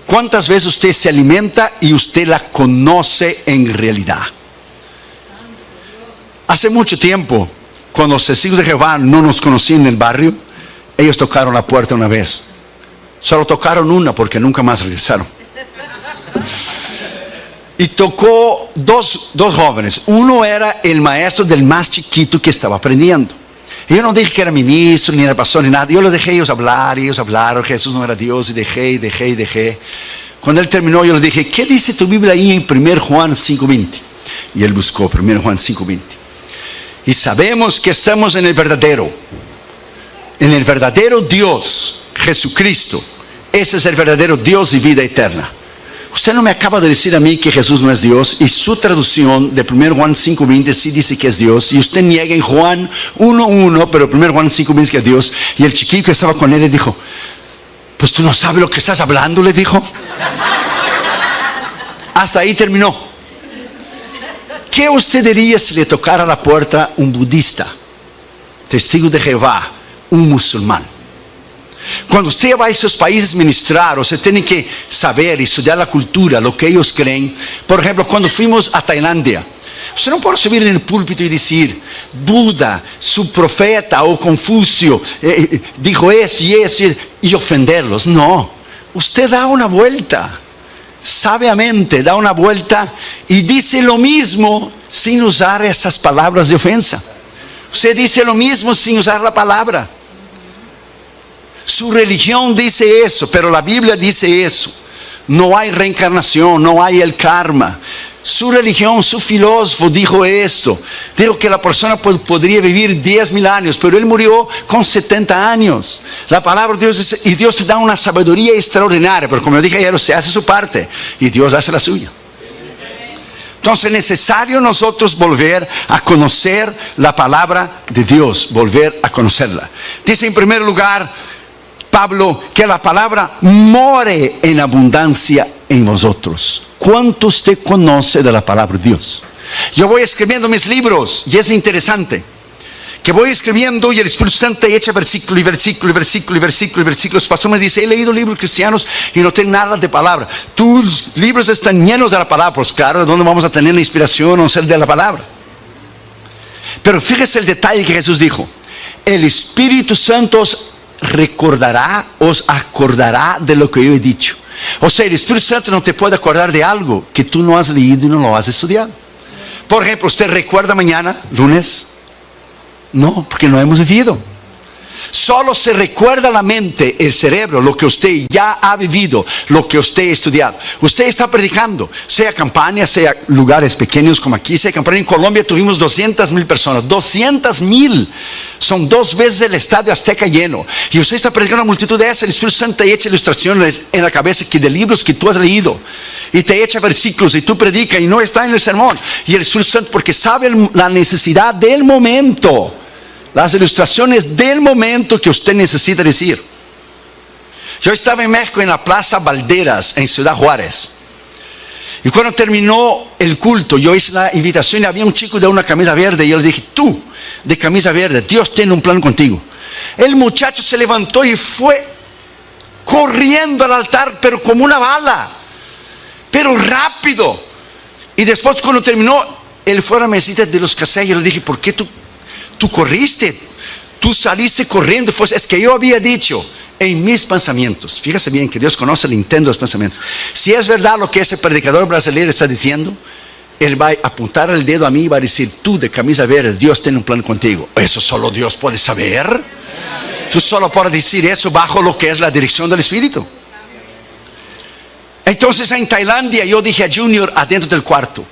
¿Cuántas veces usted se alimenta y usted la conoce en realidad? Hace mucho tiempo, cuando los testigos de Jehová no nos conocían en el barrio, ellos tocaron la puerta una vez. Solo tocaron una porque nunca más regresaron. Y tocó dos jóvenes. Uno era el maestro del más chiquito que estaba aprendiendo. Y yo no dije que era ministro, ni era pastor, ni nada. Yo les dejé ellos hablaron. Jesús no era Dios, y dejé. Cuando él terminó, yo les dije, ¿qué dice tu Biblia ahí en 1 Juan 5:20? Y él buscó 1 Juan 5:20. Y sabemos que estamos en el verdadero Dios, Jesucristo. Ese es el verdadero Dios y vida eterna. Usted no me acaba de decir a mí que Jesús no es Dios, y su traducción de 1 Juan 5:20 sí dice que es Dios, y usted niega en Juan 1:1, pero 1 Juan 5:20 que es Dios. Y el chiquillo que estaba con él le dijo, pues tú no sabes lo que estás hablando, le dijo. Hasta ahí terminó. ¿Qué usted diría si le tocara la puerta un budista, testigo de Jehová, un musulmán? Cuando usted va a esos países a ministrar, usted tiene que saber y estudiar la cultura, lo que ellos creen. Por ejemplo, cuando fuimos a Tailandia, usted no puede subir en el púlpito y decir, Buda, su profeta o Confucio dijo eso y ofenderlos. No, usted da una vuelta, sabiamente da una vuelta y dice lo mismo sin usar esas palabras de ofensa. Usted dice lo mismo sin usar la palabra. Su religión dice eso, pero la Biblia dice eso. No hay reencarnación, no hay el karma. Su religión, su filósofo dijo esto. Dijo que la persona podría vivir 10,000 años, pero él murió con 70 años. La palabra de Dios dice, y Dios te da una sabiduría extraordinaria, pero como yo dije ayer, usted hace su parte y Dios hace la suya. Entonces es necesario nosotros volver a conocer la palabra de Dios, volver a conocerla. Dice en primer lugar Pablo que la palabra more en abundancia en vosotros. ¿Cuánto usted conoce de la palabra de Dios? Yo voy escribiendo mis libros y es interesante que voy escribiendo y el Espíritu Santo echa versículo y versículo y versículo y versículo y versículo. El pastor me dice, he leído libros cristianos y no tengo nada de palabra. Tus libros están llenos de la palabra. Pues claro, ¿de dónde vamos a tener la inspiración o ser de la palabra? Pero fíjese el detalle que Jesús dijo. El Espíritu Santo os acordará de lo que yo he dicho. O sea, el Espíritu Santo no te puede acordar de algo que tú no has leído y no lo has estudiado. Por ejemplo, ¿usted recuerda mañana, lunes? No, porque no hemos vivido. Solo se recuerda la mente, el cerebro, lo que usted ya ha vivido, lo que usted ha estudiado. Usted está predicando, sea campaña, sea lugares pequeños como aquí, sea campaña. En Colombia tuvimos 200,000 personas, 200,000. Son 2 veces el estadio Azteca lleno. Y usted está predicando a una multitud de esas. El Espíritu Santo te echa ilustraciones en la cabeza que de libros que tú has leído. Y te echa versículos y tú predicas y no está en el sermón. Y el Espíritu Santo, porque sabe la necesidad del momento. Las ilustraciones del momento que usted necesita decir. Yo estaba en México en la Plaza Valderas, en Ciudad Juárez. Y cuando terminó el culto, yo hice la invitación y había un chico de una camisa verde. Y yo le dije, tú, de camisa verde, Dios tiene un plan contigo. El muchacho se levantó y fue corriendo al altar, pero como una bala. Pero rápido. Y después cuando terminó, él fue a la mesita de los casellos. Yo le dije, ¿por qué tú corriste? Tú saliste corriendo. Pues es que yo había dicho en mis pensamientos. Fíjese bien que Dios conoce el intento de los pensamientos. Si es verdad lo que ese predicador brasileño está diciendo, él va a apuntar el dedo a mí y va a decir, tú de camisa verde, Dios tiene un plan contigo. Eso solo Dios puede saber. Tú solo puedes decir eso bajo lo que es la dirección del Espíritu. Entonces en Tailandia yo dije a Junior adentro del cuarto,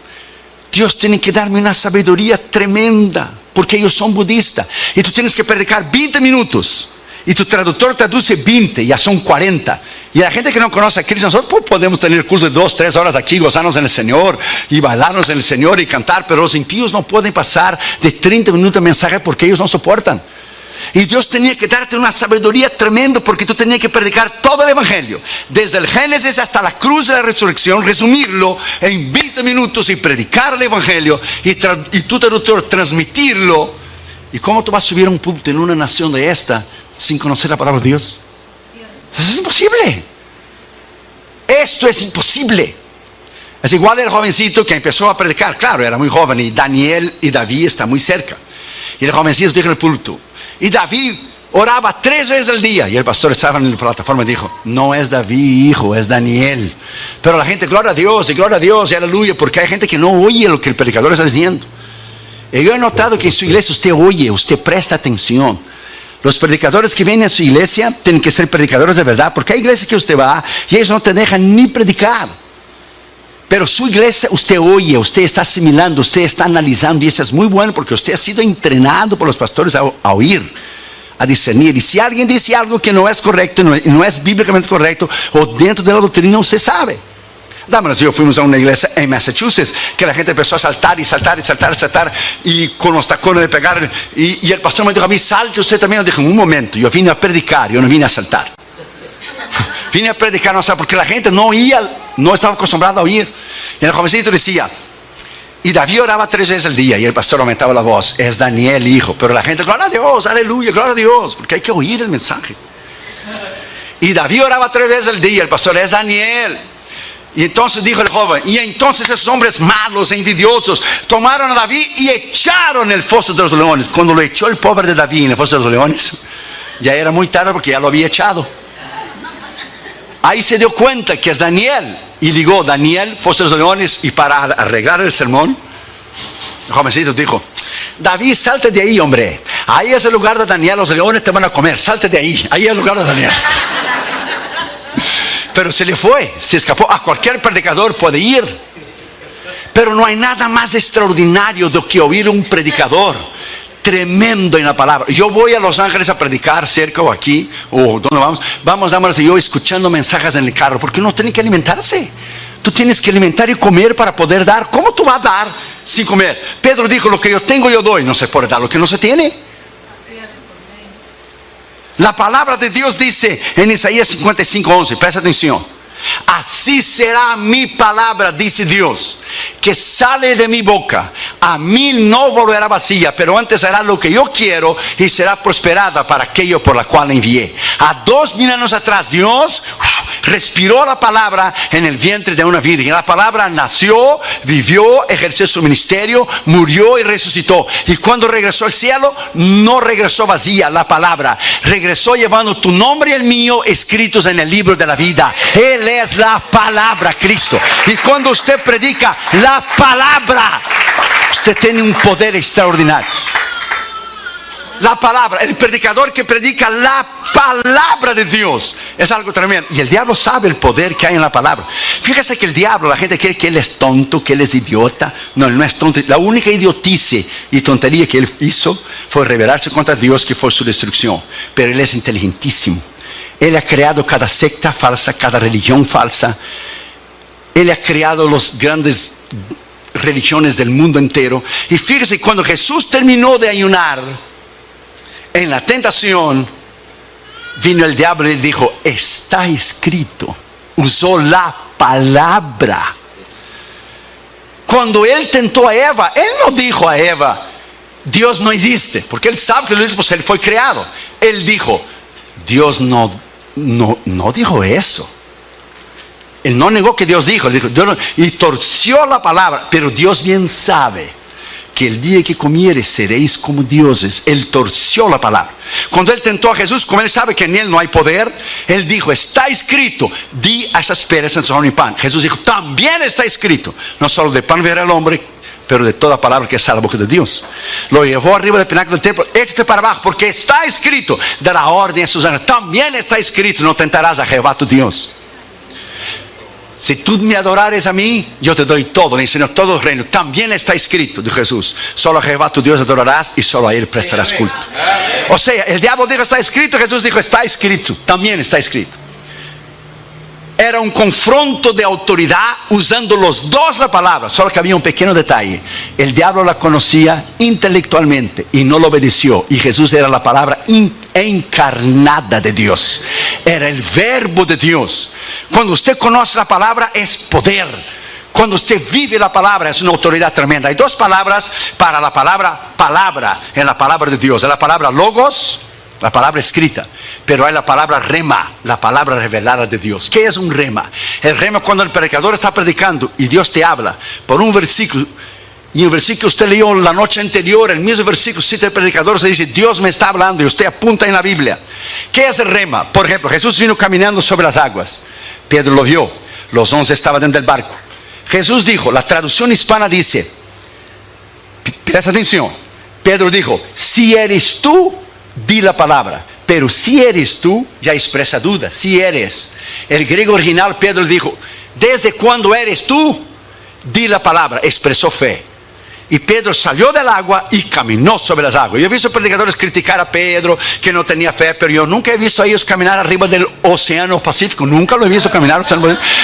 Dios tiene que darme una sabiduría tremenda, porque ellos son budistas. Y tú tienes que predicar 20 minutos. Y tu traductor traduce 20, ya son 40. Y la gente que no conoce a Cristo, nosotros podemos tener cultos de 2-3 horas aquí, gozarnos en el Señor y bailarnos en el Señor y cantar. Pero los impíos no pueden pasar de 30 minutos de mensaje porque ellos no soportan. Y Dios tenía que darte una sabiduría tremenda, porque tú tenías que predicar todo el Evangelio, desde el Génesis hasta la cruz de la resurrección, resumirlo en 20 minutos y predicar el Evangelio y tu traductor transmitirlo. ¿Y cómo tú vas a subir a un púlpito en una nación de esta sin conocer la palabra de Dios? Eso es imposible. esto es imposible. Es igual el jovencito que empezó a predicar. Claro, era muy joven y Daniel y David están muy cerca. Y el jovencito dijo en el púlpito, y David oraba 3 veces al día. Y el pastor estaba en la plataforma y dijo, no es David, hijo, es Daniel. Pero la gente, gloria a Dios, y aleluya, porque hay gente que no oye lo que el predicador está diciendo. Y yo he notado que en su iglesia usted oye, usted presta atención. Los predicadores que vienen a su iglesia tienen que ser predicadores de verdad, porque hay iglesias que usted va y ellos no te dejan ni predicar. Pero su iglesia usted oye, usted está asimilando, usted está analizando, y eso es muy bueno porque usted ha sido entrenado por los pastores a oír, a discernir. Y si alguien dice algo que no es correcto, no es bíblicamente correcto, o dentro de la doctrina, usted sabe. Dámonos, yo fuimos a una iglesia en Massachusetts que la gente empezó a saltar y con los tacones le pegaron, y el pastor me dijo a mí, salte usted también. Yo dije, un momento, yo vine a predicar, yo no vine a saltar. Vine a predicar, no sé, porque la gente no oía, no estaba acostumbrada a oír. Y el jovencito decía, y David oraba 3 veces al día, y el pastor aumentaba la voz, es Daniel, hijo. Pero la gente, gloria a Dios, aleluya, gloria a Dios, porque hay que oír el mensaje. Y David oraba 3 veces al día, el pastor, es Daniel. Y entonces dijo el joven, y entonces esos hombres malos e envidiosos tomaron a David y echaron el foso de los leones. Cuando lo echó el pobre de David en el foso de los leones, ya era muy tarde porque ya lo había echado. Ahí se dio cuenta que es Daniel, y ligó Daniel, foso de los leones. Y para arreglar el sermón, el jovencito dijo, David, salte de ahí, hombre, ahí es el lugar de Daniel, los leones te van a comer, salte de ahí, ahí es el lugar de Daniel. Pero se le fue, se escapó. A cualquier predicador puede ir, pero no hay nada más extraordinario do que oír un predicador tremendo en la palabra. Yo voy a Los Ángeles a predicar, cerca o aquí, o donde vamos, yo escuchando mensajes en el carro, porque uno tiene que alimentarse. Tú tienes que alimentar y comer para poder dar. ¿Cómo tú vas a dar sin comer? Pedro dijo, lo que yo tengo yo doy. No se puede dar lo que no se tiene. La palabra de Dios dice en Isaías 55:11, presta atención, así será mi palabra, dice Dios, que sale de mi boca, a mí no volverá vacía, pero antes hará lo que yo quiero y será prosperada para aquello por la cual la envié. A 2000 años atrás Dios respiró la palabra en el vientre de una virgen. La palabra nació, vivió, ejerció su ministerio, murió y resucitó. Y cuando regresó al cielo, no regresó vacía. La palabra regresó llevando tu nombre y el mío escritos en el libro de la vida. Él es la palabra, Cristo. Y cuando usted predica la palabra, usted tiene un poder extraordinario. La palabra, el predicador que predica la palabra de Dios es algo tremendo. Y el diablo sabe el poder que hay en la palabra. Fíjese que el diablo, la gente cree que él es tonto, que él es idiota. No, él no es tonto. La única idiotice y tontería que él hizo fue rebelarse contra Dios, que fue su destrucción. Pero él es inteligentísimo. Él ha creado cada secta falsa, cada religión falsa. Él ha creado las grandes religiones del mundo entero. Y fíjese, cuando Jesús terminó de ayunar, en la tentación, vino el diablo y dijo, está escrito. Usó la palabra. Cuando él tentó a Eva, él no dijo a Eva, Dios no existe, porque él sabe que lo dice, pues él fue creado. Él dijo, Dios no dijo eso. Él no negó que Dios dijo, y torció la palabra. Pero Dios bien sabe que el día que comieres seréis como dioses. Él torció la palabra. Cuando él tentó a Jesús, como él sabe que en él no hay poder, él dijo, está escrito, di a esas piedras en su pan. Jesús dijo, también está escrito, no solo de pan vivirá el hombre, pero de toda palabra que sale de la boca de Dios. Lo llevó arriba del pináculo del templo, échate para abajo, porque está escrito, dará orden a sus ángeles. También está escrito, no tentarás a Jehová tu Dios. Si tú me adorares a mí, yo te doy todo, le enseño todo el reino. También está escrito, dijo Jesús, solo a Jehová tu Dios adorarás y solo a él prestarás culto. O sea, el diablo dijo está escrito, Jesús dijo está escrito, también está escrito. Era un confronto de autoridad usando los dos la palabra, solo que había un pequeño detalle. El diablo la conocía intelectualmente y no lo obedeció, y Jesús era la palabra encarnada de Dios, era el verbo de Dios. Cuando usted conoce la palabra es poder. Cuando usted vive la palabra es una autoridad tremenda. Hay dos palabras para la palabra en la palabra de Dios. Es la palabra logos la palabra escrita, pero hay la palabra rema, la palabra revelada de Dios. ¿Qué es un rema? El rema cuando el predicador está predicando y Dios te habla por un versículo, y el versículo usted leyó la noche anterior, el mismo versículo cita el predicador, se dice Dios me está hablando y usted apunta en la Biblia. ¿Qué es el rema? Por ejemplo, Jesús vino caminando sobre las aguas, Pedro lo vio, los 11 estaban dentro del barco. Jesús dijo, la traducción hispana dice, presta atención, Pedro dijo, si eres tú, di la palabra, pero si eres tú, ya expresa duda, si eres. El griego original, Pedro dijo, desde cuando eres tú, di la palabra, expresó fe. Y Pedro salió del agua y caminó sobre las aguas. Yo he visto predicadores criticar a Pedro, que no tenía fe, pero yo nunca he visto a ellos caminar arriba del océano Pacífico, nunca lo he visto caminar.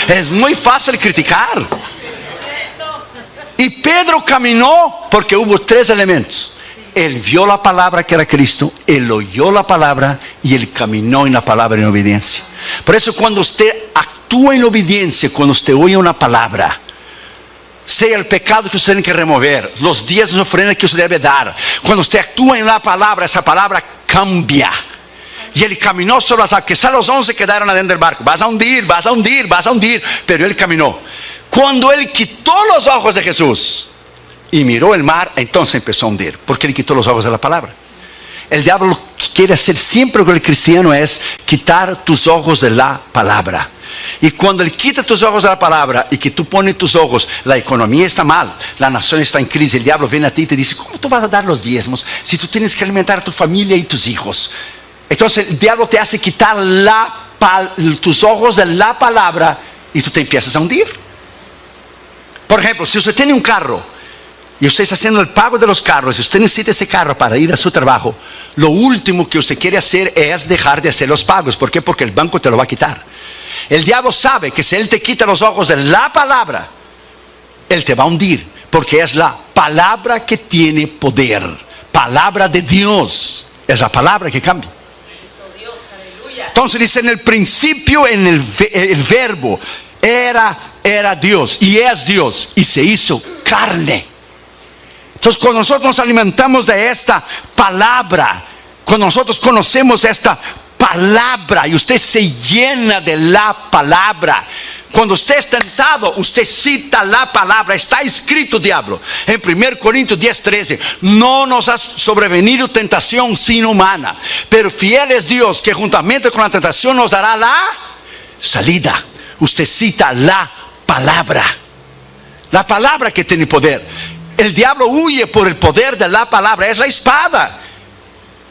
Es muy fácil criticar. Y Pedro caminó porque hubo 3 elementos. Él vio la palabra que era Cristo, él oyó la palabra y él caminó en la palabra en obediencia. Por eso cuando usted actúa en obediencia, cuando usted oye una palabra, sea el pecado que usted tiene que remover, los días de ofrenda que usted debe dar, cuando usted actúa en la palabra, esa palabra cambia. Y él caminó sobre las aguas. Quizás los 11 quedaron adentro del barco, vas a hundir, vas a hundir, vas a hundir, pero él caminó. Cuando él quitó los ojos de Jesús y miró el mar, entonces empezó a hundir, porque él quitó los ojos de la palabra. El diablo lo que quiere hacer siempre con el cristiano es quitar tus ojos de la palabra. Y cuando él quita tus ojos de la palabra y que tú pones tus ojos, la economía está mal, la nación está en crisis, el diablo viene a ti y te dice, ¿cómo tú vas a dar los diezmos si tú tienes que alimentar a tu familia y tus hijos? Entonces el diablo te hace quitar tus ojos de la palabra y tú te empiezas a hundir. Por ejemplo, si usted tiene un carro y usted está haciendo el pago de los carros, si usted necesita ese carro para ir a su trabajo, lo último que usted quiere hacer es dejar de hacer los pagos. ¿Por qué? Porque el banco te lo va a quitar. El diablo sabe que si él te quita los ojos de la palabra, él te va a hundir, porque es la palabra que tiene poder. Palabra de Dios es la palabra que cambia. Entonces dice, en el principio, en el verbo era Dios y es Dios y se hizo carne. Entonces cuando nosotros nos alimentamos de esta palabra, cuando nosotros conocemos esta palabra y usted se llena de la palabra, cuando usted es tentado, usted cita la palabra. Está escrito, diablo, en 1 Corintios 10:13, no nos ha sobrevenido tentación sino humana, pero fiel es Dios que juntamente con la tentación nos dará la salida. Usted cita la palabra que tiene poder. El diablo huye por el poder de la palabra, es la espada.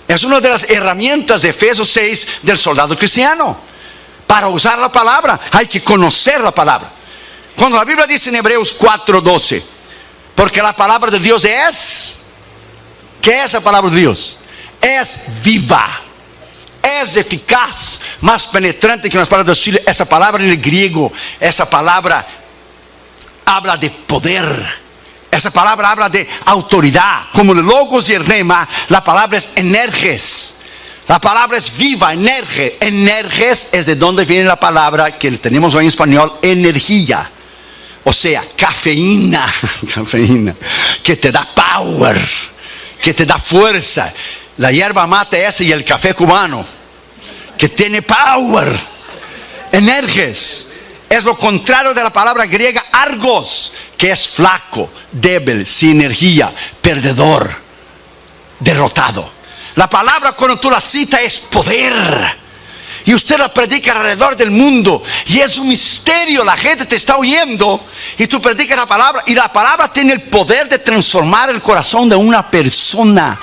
Es una de las herramientas de Efesios 6 del soldado cristiano. Para usar la palabra hay que conocer la palabra. Cuando la Biblia dice en Hebreos 4:12, porque la palabra de Dios es, ¿qué es la palabra de Dios? Es viva, es eficaz, más penetrante que las palabras de Chile. Esa palabra en el griego, esa palabra habla de poder. Esa palabra habla de autoridad. Como el logos y el rema, la palabra es energes. La palabra es viva, energe. Energes es de donde viene la palabra que tenemos hoy en español, energía. O sea, cafeína. Cafeína. Que te da power, que te da fuerza. La hierba mate esa y el café cubano, que tiene power. Energes. Es lo contrario de la palabra griega argos, que es flaco, débil, sin energía, perdedor, derrotado. La palabra cuando tú la citas es poder. Y usted la predica alrededor del mundo y es un misterio. La gente te está oyendo y tú predicas la palabra, y la palabra tiene el poder de transformar el corazón de una persona.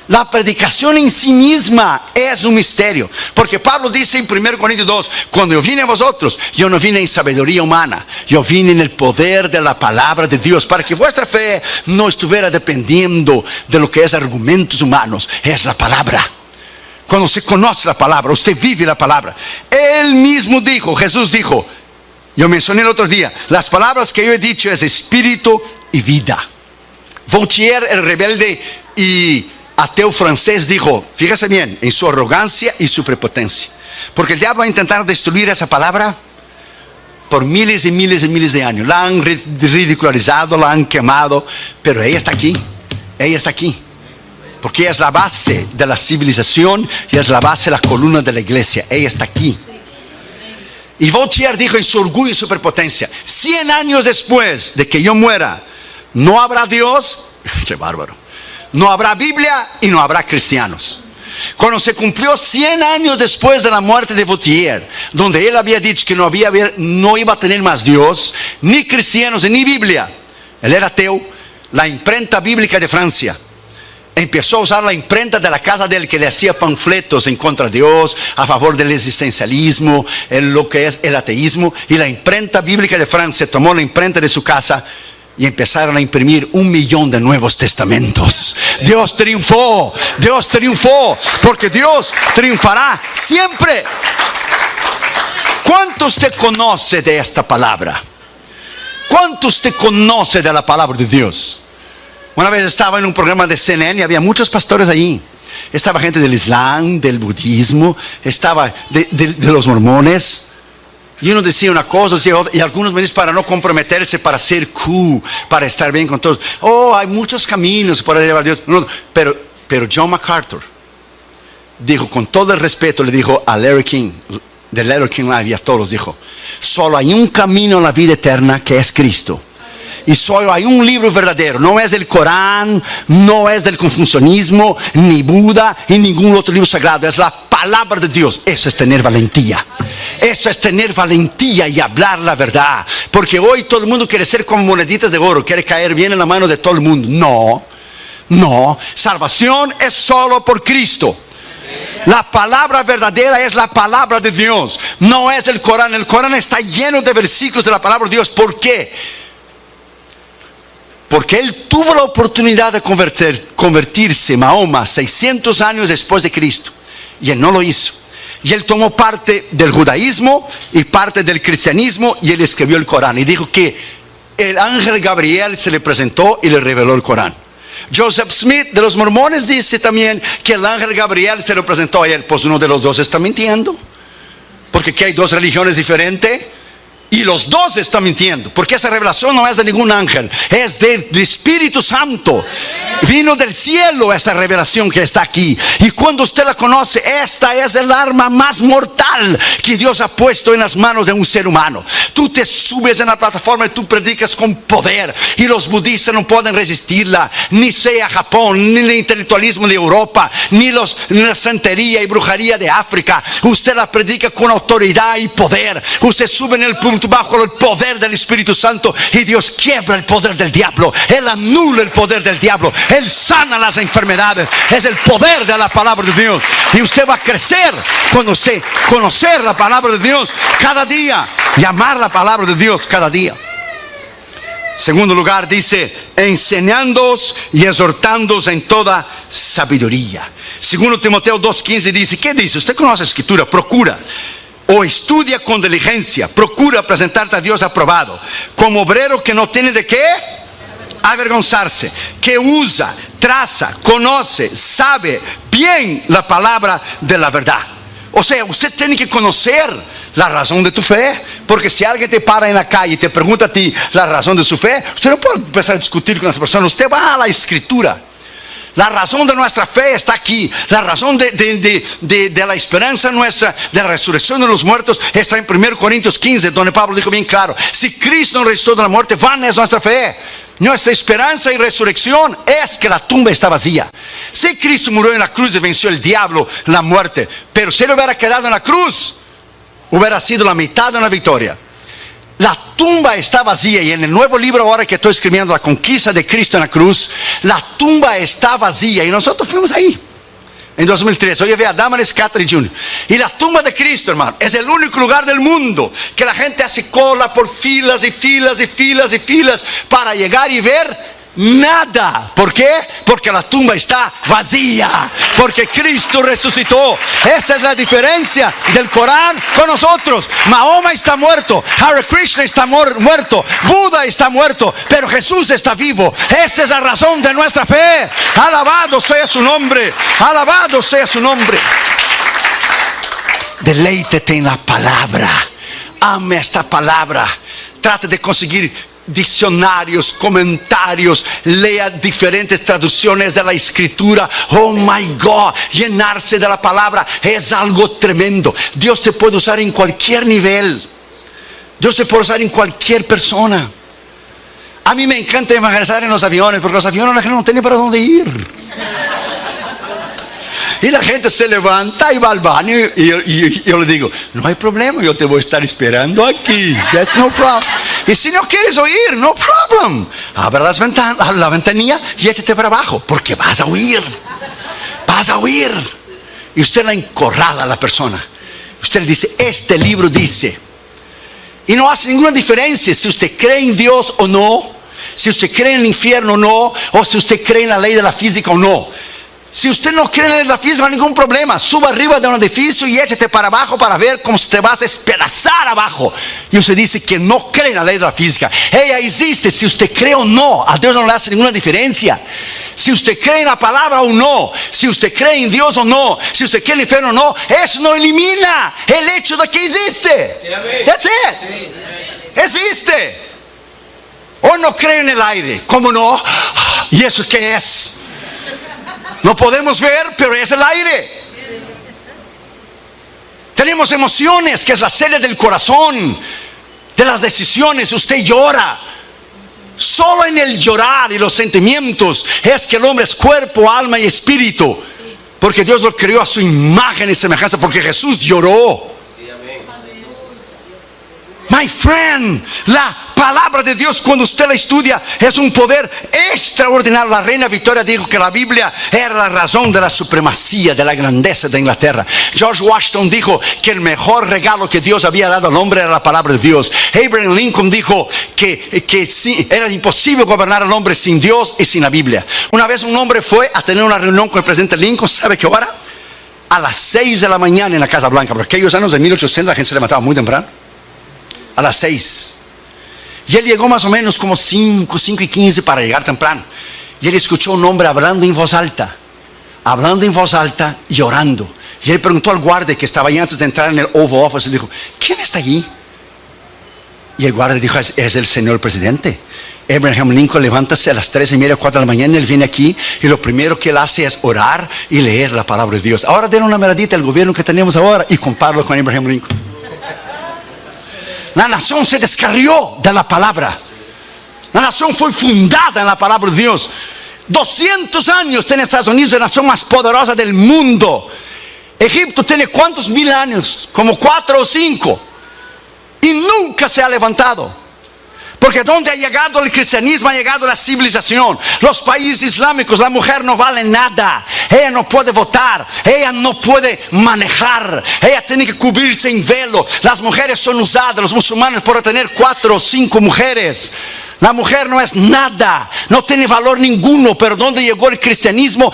La predicación en sí misma es un misterio, porque Pablo dice en 1 Corintios 2, cuando yo vine a vosotros, yo no vine en sabiduría humana, yo vine en el poder de la palabra de Dios, para que vuestra fe no estuviera dependiendo de lo que es argumentos humanos. Es la palabra. Cuando se conoce la palabra, usted vive la palabra. Él mismo dijo, Jesús dijo, yo mencioné el otro día, las palabras que yo he dicho es espíritu y vida. Voltaire, el rebelde y ateo francés, dijo, fíjese bien, en su arrogancia y su prepotencia, porque el diablo va a intentar destruir esa palabra por miles y miles y miles de años. La han ridicularizado, la han quemado, pero ella está aquí, ella está aquí. Porque ella es la base de la civilización y es la base de la columna de la iglesia. Ella está aquí. Y Voltaire dijo en su orgullo y superpotencia: 100 años después de que yo muera, no habrá Dios, qué bárbaro, no habrá Biblia y no habrá cristianos. Cuando se cumplió 100 años después de la muerte de Voltaire, donde él había dicho que no iba a tener más Dios, ni cristianos, ni Biblia, él era ateo, la imprenta bíblica de Francia empezó a usar la imprenta de la casa de él, que le hacía panfletos en contra de Dios, a favor del existencialismo, lo que es el ateísmo. Y la imprenta bíblica de Francia tomó la imprenta de su casa y empezaron a imprimir 1 millón de Nuevos Testamentos. Dios triunfó, porque Dios triunfará siempre. ¿Cuánto usted conoce de esta palabra? ¿Cuánto usted conoce de la palabra de Dios? Una vez estaba en un programa de CNN y había muchos pastores allí. Estaba gente del Islam, del budismo, estaba de los mormones. Y uno decía una cosa, y algunos me dicen, para no comprometerse, para ser cool, para estar bien con todos. Oh, hay muchos caminos para llevar a Dios. No, pero John MacArthur dijo, con todo el respeto, le dijo a Larry King, de Larry King Live, y a todos, dijo: solo hay un camino a la vida eterna, que es Cristo. Y solo hay un libro verdadero. No es el Corán, no es del confucianismo, ni Buda, y ningún otro libro sagrado. Es la palabra de Dios. Eso es tener valentía. Eso es tener valentía y hablar la verdad. Porque hoy todo el mundo quiere ser como moneditas de oro, quiere caer bien en la mano de todo el mundo. No. Salvación es solo por Cristo. La palabra verdadera es la palabra de Dios. No es el Corán. El Corán está lleno de versículos de la palabra de Dios. ¿Por qué? Porque él tuvo la oportunidad de convertirse, Mahoma, 600 años después de Cristo, y él no lo hizo. Y él tomó parte del judaísmo y parte del cristianismo, y él escribió el Corán. Y dijo que el ángel Gabriel se le presentó y le reveló el Corán. Joseph Smith de los mormones dice también que el ángel Gabriel se lo presentó a él. Pues uno de los dos está mintiendo, porque aquí hay dos religiones diferentes. Y los dos están mintiendo, porque esa revelación no es de ningún ángel, es del Espíritu Santo. Vino del cielo esta revelación que está aquí. Y cuando usted la conoce, esta es el arma más mortal que Dios ha puesto en las manos de un ser humano. Tú te subes en la plataforma y tú predicas con poder, y los budistas no pueden resistirla, ni sea Japón, ni el intelectualismo de Europa, ni la santería y brujería de África. Usted la predica con autoridad y poder. Usted sube en el punto bajo el poder del Espíritu Santo, y Dios quiebra el poder del diablo. Él anula el poder del diablo. Él sana las enfermedades. Es el poder de la palabra de Dios. Y usted va a crecer cuando usted conocer la palabra de Dios cada día y amar la palabra de Dios cada día. Segundo lugar, dice: enseñándoos y exhortándoos en toda sabiduría. Segundo Timoteo 2:15 dice, ¿qué dice? Usted conoce la escritura. Procura o estudia con diligencia, procura presentarte a Dios aprobado, como obrero que no tiene de qué avergonzarse, que usa, traza, conoce, sabe bien la palabra de la verdad. O sea, usted tiene que conocer la razón de tu fe, porque si alguien te para en la calle y te pregunta a ti la razón de su fe, usted no puede empezar a discutir con esa persona. Usted va a la escritura. La razón de nuestra fe está aquí. La razón de la esperanza nuestra, de la resurrección de los muertos, está en 1 Corintios 15, donde Pablo dijo bien claro: si Cristo no resucitó de la muerte, vana es nuestra fe. Nuestra esperanza y resurrección es que la tumba está vacía. Si Cristo murió en la cruz y venció el diablo, la muerte, pero si él hubiera quedado en la cruz, hubiera sido la mitad de una victoria. La tumba está vacía, y en el nuevo libro ahora que estoy escribiendo, La conquista de Cristo en la cruz, la tumba está vacía, y nosotros fuimos ahí en 2003. Hoy ve a Damaris Catherine Jr. Y la tumba de Cristo, hermano, es el único lugar del mundo que la gente hace cola por filas y filas y filas y filas para llegar y ver nada. ¿Por qué? Porque la tumba está vacía, porque Cristo resucitó. Esta es la diferencia del Corán con nosotros. Mahoma está muerto, Hare Krishna está muerto, Buda está muerto, pero Jesús está vivo. Esta es la razón de nuestra fe. Alabado sea su nombre, alabado sea su nombre. Deleítete en la palabra, ame esta palabra. trate de conseguir diccionarios, comentarios, lea diferentes traducciones de la escritura. Oh my God, llenarse de la palabra es algo tremendo. Dios te puede usar en cualquier nivel. Dios te puede usar en cualquier persona. A mí me encanta evangelizar en los aviones, porque los aviones la gente no tiene para dónde ir. Y la gente se levanta y va al baño y yo le digo, no hay problema, yo te voy a estar esperando aquí. That's no problem. Y si no quieres oír, no problem. Abre la ventanilla y échate para abajo, porque vas a oír. Vas a oír. Y usted la encorrala a la persona. Usted le dice, este libro dice. Y no hace ninguna diferencia si usted cree en Dios o no, si usted cree en el infierno o no, o si usted cree en la ley de la física o no. Si usted no cree en la ley de la física, no hay ningún problema. Suba arriba de un edificio y échate para abajo para ver cómo te vas a despedazar abajo. Y usted dice que no cree en la ley de la física. Ella existe, si usted cree o no. A Dios no le hace ninguna diferencia. Si usted cree en la palabra o no, si usted cree en Dios o no, si usted cree en el infierno o no, eso no elimina el hecho de que existe. That's it. Existe. O no cree en el aire. ¿Cómo no? ¿Y eso qué es? No podemos ver, pero es el aire. Tenemos emociones, que es la sede del corazón, de las decisiones. Usted llora. Solo en el llorar y los sentimientos es que el hombre es cuerpo, alma y espíritu. Porque Dios lo creó a su imagen y semejanza. Porque Jesús lloró. My friend, la palabra de Dios, cuando usted la estudia, es un poder extraordinario. La reina Victoria dijo que la Biblia era la razón de la supremacía, de la grandeza de Inglaterra. George Washington dijo que el mejor regalo que Dios había dado al hombre era la palabra de Dios. Abraham Lincoln dijo que sí, era imposible gobernar al hombre sin Dios y sin la Biblia. Una vez un hombre fue a tener una reunión con el presidente Lincoln. ¿Sabe qué hora? A las 6 de la mañana en la Casa Blanca. Porque aquellos años de 1800 la gente se levantaba muy temprano. A las 6. Y él llegó más o menos como 5:15 para llegar temprano. Y él escuchó a un hombre hablando en voz alta, y orando. Y él preguntó al guardia que estaba ahí antes de entrar en el Oval Office, y dijo, ¿quién está allí? Y el guardia dijo, es el señor presidente. Abraham Lincoln, levántase a las 3:30, 4 de la mañana. Él viene aquí y lo primero que él hace es orar y leer la palabra de Dios. Ahora den una miradita al gobierno que tenemos ahora y compáralo con Abraham Lincoln. La nación se descarrió de la palabra. La nación fue fundada en la palabra de Dios. 200 años tiene Estados Unidos, la nación más poderosa del mundo. Egipto tiene ¿cuántos mil años? Como 4 o 5. Y nunca se ha levantado. Porque donde ha llegado el cristianismo, ha llegado la civilización. Los países islámicos, la mujer no vale nada. Ella no puede votar, ella no puede manejar, ella tiene que cubrirse en velo. Las mujeres son usadas, los musulmanes, por tener 4 o 5 mujeres. La mujer no es nada, no tiene valor ninguno. Pero donde llegó el cristianismo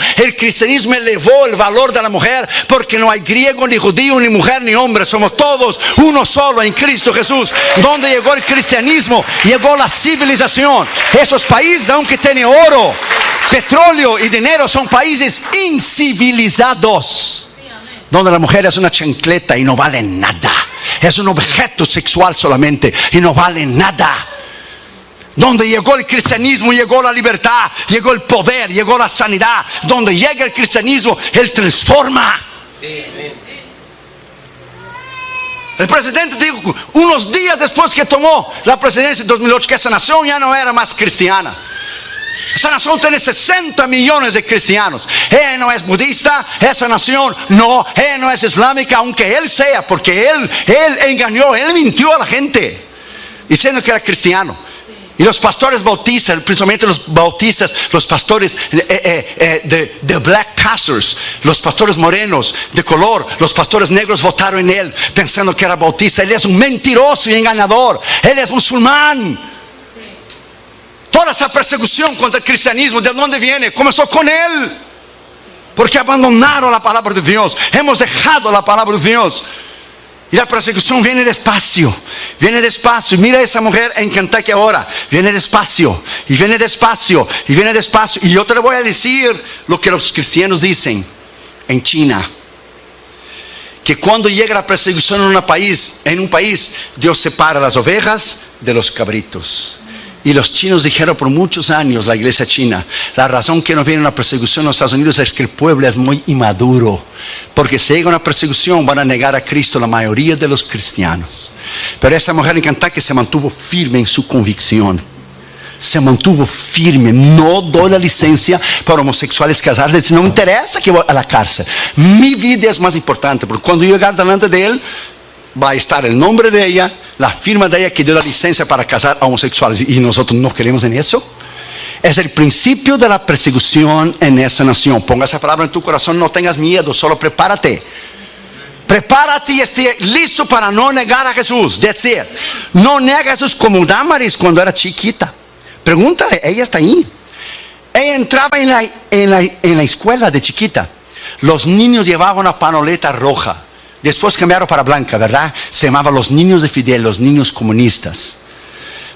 elevó el valor de la mujer. Porque no hay griego, ni judío, ni mujer, ni hombre. Somos todos uno solo en Cristo Jesús. Donde llegó el cristianismo, llegó la civilización. Esos países, aunque tienen oro, petróleo y dinero, son países incivilizados. Donde la mujer es una chancleta y no vale nada. Es un objeto sexual solamente y no vale nada. Donde llegó el cristianismo, llegó la libertad, llegó el poder, llegó la sanidad. Donde llega el cristianismo, Él transforma. El presidente dijo unos días después que tomó la presidencia en 2008 que esa nación ya no era más cristiana. Esa nación tiene 60 millones de cristianos. Ella no es budista, esa nación no, ella no es islámica, aunque él sea, porque él engañó, él mintió a la gente diciendo que era cristiano. Y los pastores bautistas, principalmente los bautistas, los pastores de black pastors, los pastores morenos de color, los pastores negros votaron en él pensando que era bautista. Él es un mentiroso y engañador. Él es musulmán. Toda esa persecución contra el cristianismo, ¿de dónde viene? Comenzó con él. Porque abandonaron la palabra de Dios. Hemos dejado la palabra de Dios. Y la persecución viene despacio. Viene despacio. Mira a esa mujer en Kentucky ahora. Viene despacio. Y viene despacio. Y viene despacio. Y yo te le voy a decir lo que los cristianos dicen en China. que cuando llega la persecución en un país, Dios separa las ovejas de los cabritos. Y los chinos dijeron por muchos años, la iglesia china, la razón que no viene una persecución en los Estados Unidos es que el pueblo es muy inmaduro. Porque si llega una persecución van a negar a Cristo la mayoría de los cristianos. Pero esa mujer en Kentucky se mantuvo firme en su convicción. Se mantuvo firme. No doy la licencia para homosexuales casarse. No me interesa que voy a la cárcel. Mi vida es más importante. Porque cuando yo llegue delante de él, va a estar el nombre de ella, la firma de ella que dio la licencia para casar a homosexuales. Y nosotros no queremos en eso. Es el principio de la persecución en esa nación. Ponga esa palabra en tu corazón. No tengas miedo, solo prepárate. Prepárate y esté listo para no negar a Jesús. That's it. No nega a Jesús como Damaris cuando era chiquita. Pregúntale, ella está ahí. Ella entraba en la escuela de chiquita. Los niños llevaban una panoleta roja. Después cambiaron para blanca, ¿verdad? Se llamaban los niños de Fidel, los niños comunistas.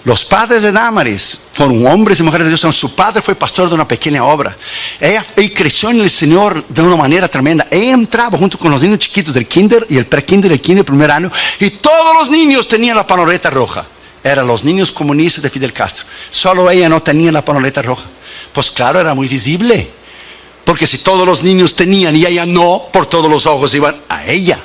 Los padres de Damaris fueron hombres y mujeres de Dios. Su padre fue pastor de una pequeña obra. Ella creció en el Señor de una manera tremenda. Ella entraba junto con los niños chiquitos del kinder y el pre-kinder y el kinder primer año. Y todos los niños tenían la panoleta roja. Eran los niños comunistas de Fidel Castro. Solo ella no tenía la panoleta roja. Pues claro, era muy visible. Porque si todos los niños tenían y ella no, por todos los ojos iban a ella.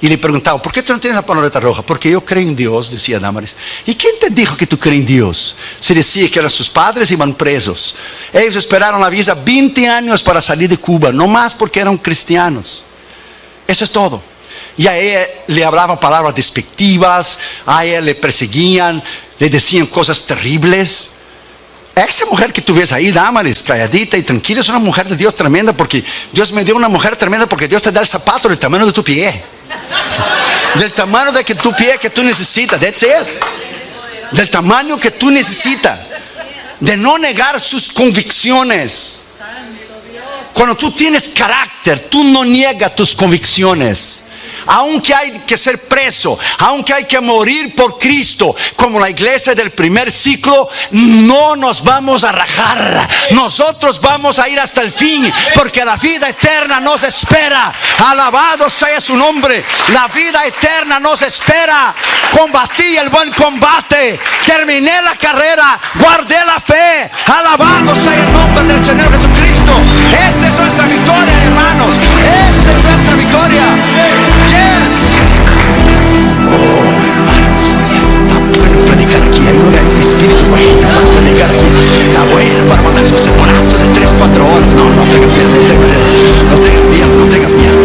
Y le preguntaba, ¿por qué tú no tienes la panoleta roja? Porque yo creo en Dios, decía Damaris. ¿Y quién te dijo que tú crees en Dios? Se decía que eran sus padres, iban presos. Ellos esperaron la visa 20 años para salir de Cuba, no más porque eran cristianos. Eso es todo. Y a ella le hablaban palabras despectivas, a ella le perseguían, le decían cosas terribles. Esa mujer que tú ves ahí, Damaris, calladita y tranquila, es una mujer de Dios tremenda, porque Dios me dio una mujer tremenda, porque Dios te da el zapato del tamaño de tu pie. Del tamaño de tu pie que tú necesitas. That's it. Del tamaño que tú necesitas. De no negar sus convicciones. Cuando tú tienes carácter, tú no niegas tus convicciones. Aunque hay que ser preso, aunque hay que morir por Cristo, como la iglesia del primer ciclo, no nos vamos a rajar. Nosotros vamos a ir hasta el fin, porque la vida eterna nos espera. Alabado sea su nombre. La vida eterna nos espera. Combatí el buen combate, terminé la carrera, guardé la fe. Alabado sea el nombre del Señor Jesucristo. Esta es nuestra victoria, hermanos. Esta es nuestra victoria. Oh, hermanos, está bueno predicar aquí. Hay un espíritu bueno para predicar aquí. Está bueno para mandar esos sermonazos de 3-4 horas. No tengas miedo, no tengas miedo.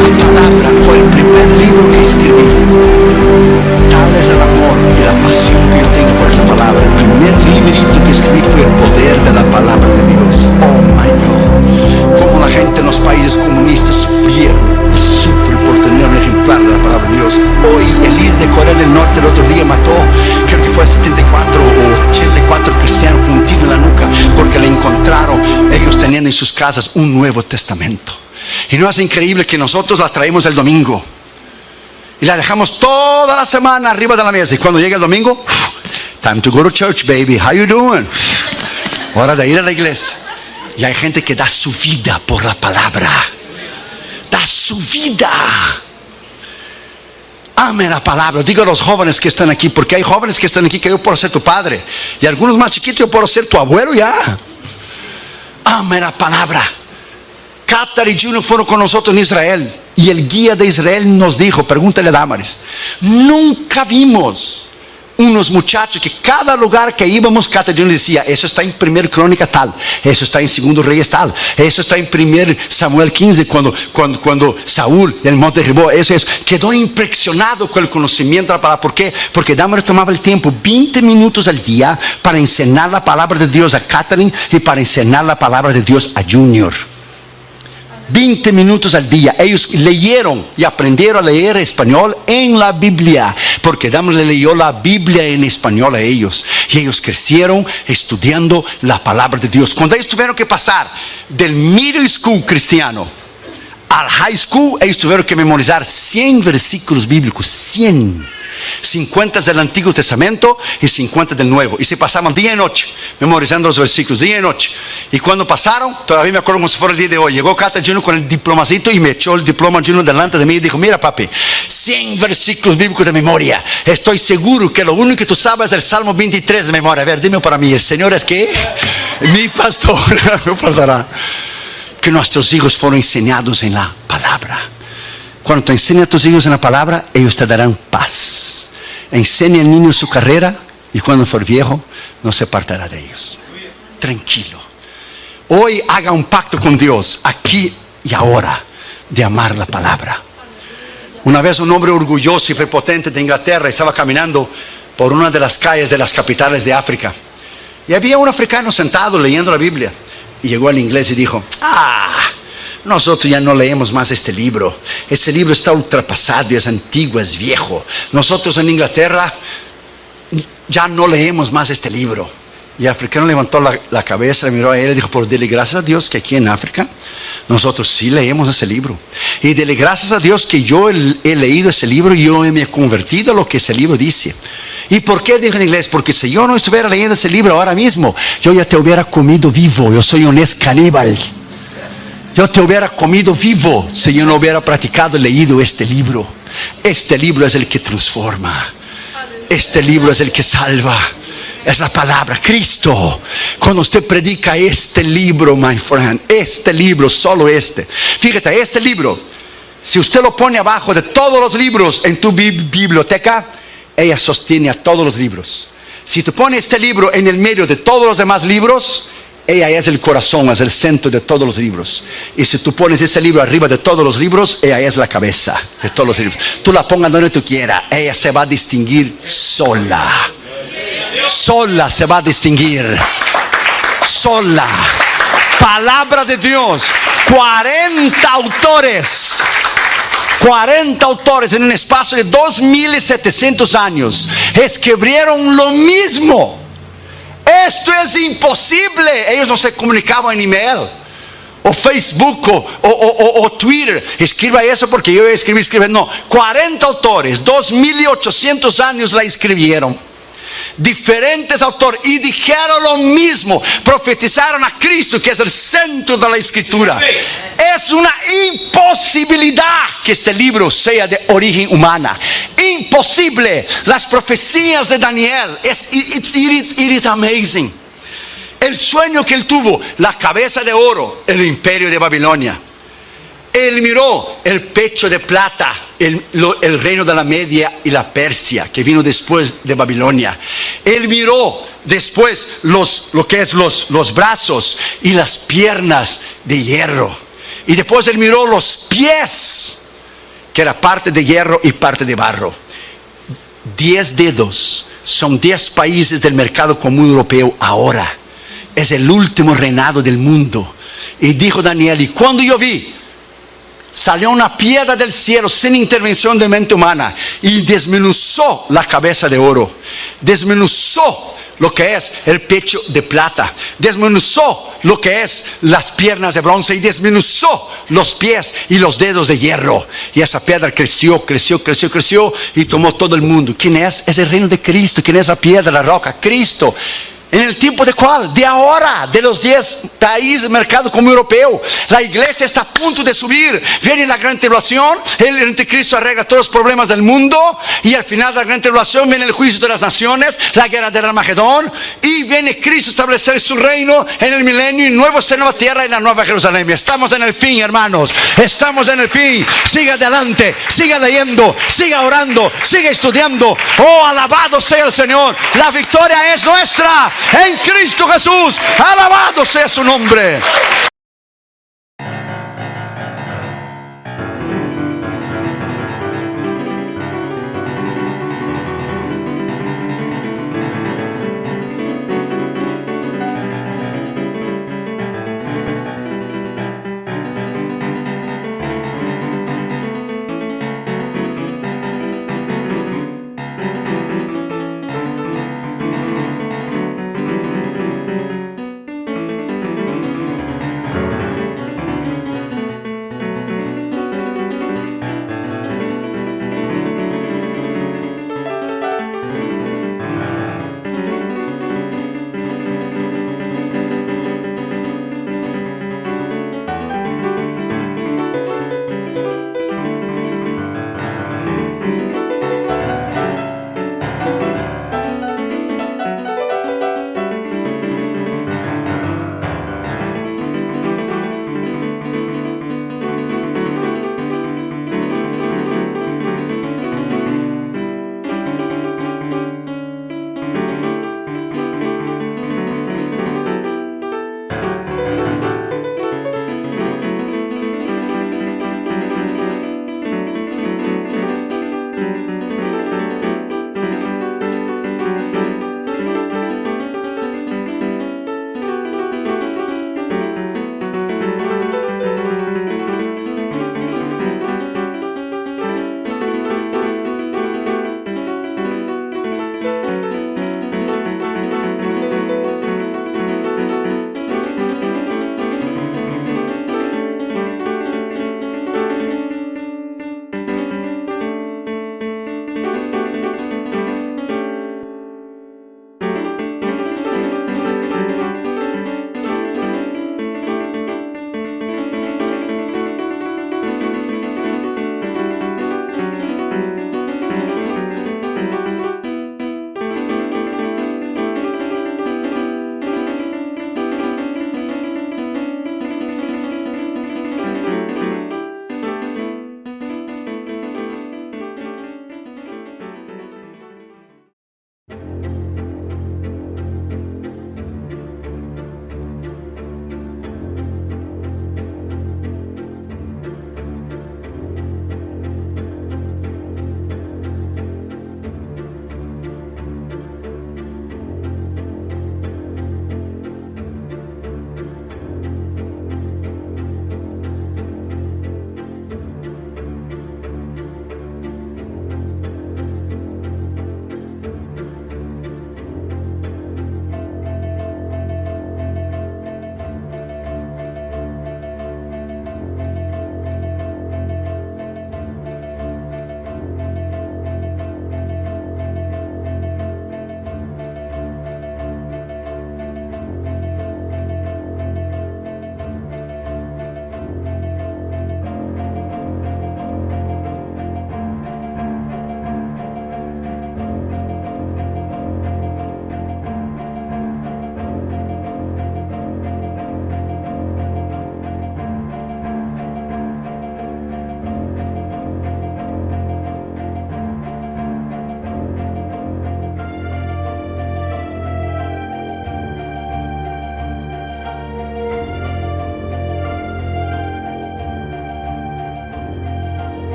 La palabra fue el primer libro que escribí. Tal es el amor y la pasión que yo tengo por esa palabra. El primer librito que escribí fue el poder de la palabra de Dios. Oh my God. Como la gente en los países comunistas sufrieron y sufren por tener un ejemplar de la palabra de Dios. Hoy el líder de Corea del Norte el otro día mató, creo que fue 74 o 84 cristianos con un tiro en la nuca, porque le encontraron ellos teniendo en sus casas un Nuevo Testamento. Y no es increíble que nosotros la traemos el domingo y la dejamos toda la semana arriba de la mesa, y cuando llega el domingo, time to go to church, baby, how you doing? Hora de ir a la iglesia. Y hay gente que da su vida por la palabra. Da su vida. Ame la palabra. Digo a los jóvenes que están aquí, porque hay jóvenes que están aquí que yo puedo ser tu padre, y algunos más chiquitos yo puedo ser tu abuelo ya. Ame la palabra. Qatar y Juno fueron con nosotros en Israel, y el guía de Israel nos dijo, pregúntale a Damaris, nunca vimos unos muchachos que cada lugar que íbamos, Qatar y Juno decía, eso está en 1 Crónica tal, eso está en 2 Reyes tal, eso está en 1 Samuel 15, cuando Saúl el monte derribó, eso es. Quedó impresionado con el conocimiento de la palabra. ¿Por qué? Porque Damaris tomaba el tiempo 20 minutos al día para enseñar la palabra de Dios a Catherine y para enseñar la palabra de Dios a Junior. 20 minutos al día. Ellos leyeron y aprendieron a leer español en la Biblia, porque Damaris le leyó la Biblia en español a ellos, y ellos crecieron estudiando la palabra de Dios. Cuando ellos tuvieron que pasar del middle school cristiano al high school, ellos tuvieron que memorizar 100 versículos bíblicos, 100. 50 del Antiguo Testamento y 50 del Nuevo. Y se pasaban día y noche memorizando los versículos, día y noche. Y cuando pasaron, todavía me acuerdo como si fuera el día de hoy, llegó Cata Junior con el diplomacito y me echó el diploma Junior delante de mí y dijo: mira papi, 100 versículos bíblicos de memoria. Estoy seguro que lo único que tú sabes es el Salmo 23 de memoria. A ver, dime para mí, ¿el Señor es qué? Mi pastor. Me faltará que nuestros hijos fueron enseñados en la palabra. Cuando te enseñas a tus hijos en la palabra, ellos te darán paz. Enseña al niño su carrera y cuando for viejo no se apartará de ellos. Tranquilo. Hoy haga un pacto con Dios, aquí y ahora, de amar la palabra. Una vez un hombre orgulloso y prepotente de Inglaterra estaba caminando por una de las calles de las capitales de África. Y había un africano sentado leyendo la Biblia. Y llegó al inglés y dijo: nosotros ya no leemos más este libro. Este libro está ultrapasado, es antiguo, es viejo. Nosotros en Inglaterra ya no leemos más este libro. Y el africano levantó la cabeza, le miró a él y dijo: por dele gracias a Dios que aquí en África nosotros sí leemos ese libro. Y dele gracias a Dios que yo he leído ese libro y yo me he convertido a lo que ese libro dice. ¿Y por qué dijo en inglés? Porque si yo no estuviera leyendo ese libro ahora mismo, yo ya te hubiera comido vivo. Yo soy un ex caníbal. Yo te hubiera comido vivo si yo no hubiera practicado y leído este libro. Este libro es el que transforma. Este libro es el que salva. Es la palabra, Cristo. Cuando usted predica este libro, my friend, este libro, solo este. Fíjate, este libro, si usted lo pone abajo de todos los libros en tu biblioteca, ella sostiene a todos los libros. Si tú pones este libro en el medio de todos los demás libros, ella es el corazón, es el centro de todos los libros. Y si tú pones ese libro arriba de todos los libros, ella es la cabeza de todos los libros. Tú la pongas donde tú quieras, ella se va a distinguir sola. Sola se va a distinguir. Sola. Palabra de Dios. 40 autores. 40 autores en un espacio de 2700 años escribieron lo mismo. Esto es imposible. Ellos no se comunicaban en email o Facebook o Twitter. Escriba eso porque yo escribí. No, 40 autores, 2800 años la escribieron. Diferentes autores y dijeron lo mismo, profetizaron a Cristo, que es el centro de la escritura. Es una imposibilidad que este libro sea de origen humana. Imposible. Las profecías de Daniel, it is amazing. El sueño que él tuvo, la cabeza de oro, el imperio de Babilonia. Él miró el pecho de plata, el reino de la Media y la Persia, que vino después de Babilonia. Él miró después lo que es los brazos y las piernas de hierro. Y después él miró los pies, que era parte de hierro y parte de barro. 10 dedos son 10 países del mercado común europeo ahora. Es el último reinado del mundo. Y dijo Daniel: y cuando yo vi, salió una piedra del cielo sin intervención de mente humana y desmenuzó la cabeza de oro, desmenuzó lo que es el pecho de plata, desmenuzó lo que es las piernas de bronce y desmenuzó los pies y los dedos de hierro. Y esa piedra creció y tomó todo el mundo. ¿Quién es? Es el reino de Cristo. ¿Quién es la piedra, la roca? Cristo. ¿En el tiempo de cuál? De ahora, de los 10 países del mercado común europeo. La iglesia está a punto de subir. Viene la gran tribulación, el anticristo arregla todos los problemas del mundo, y al final de la gran tribulación viene el juicio de las naciones, la guerra del Armagedón, y viene Cristo a establecer su reino en el milenio, y nueva tierra y la nueva Jerusalén. Estamos en el fin, hermanos. Estamos en el fin. Siga adelante, siga leyendo, siga orando, siga estudiando. Oh, alabado sea el Señor. La victoria es nuestra en Cristo Jesús. Alabado sea su nombre.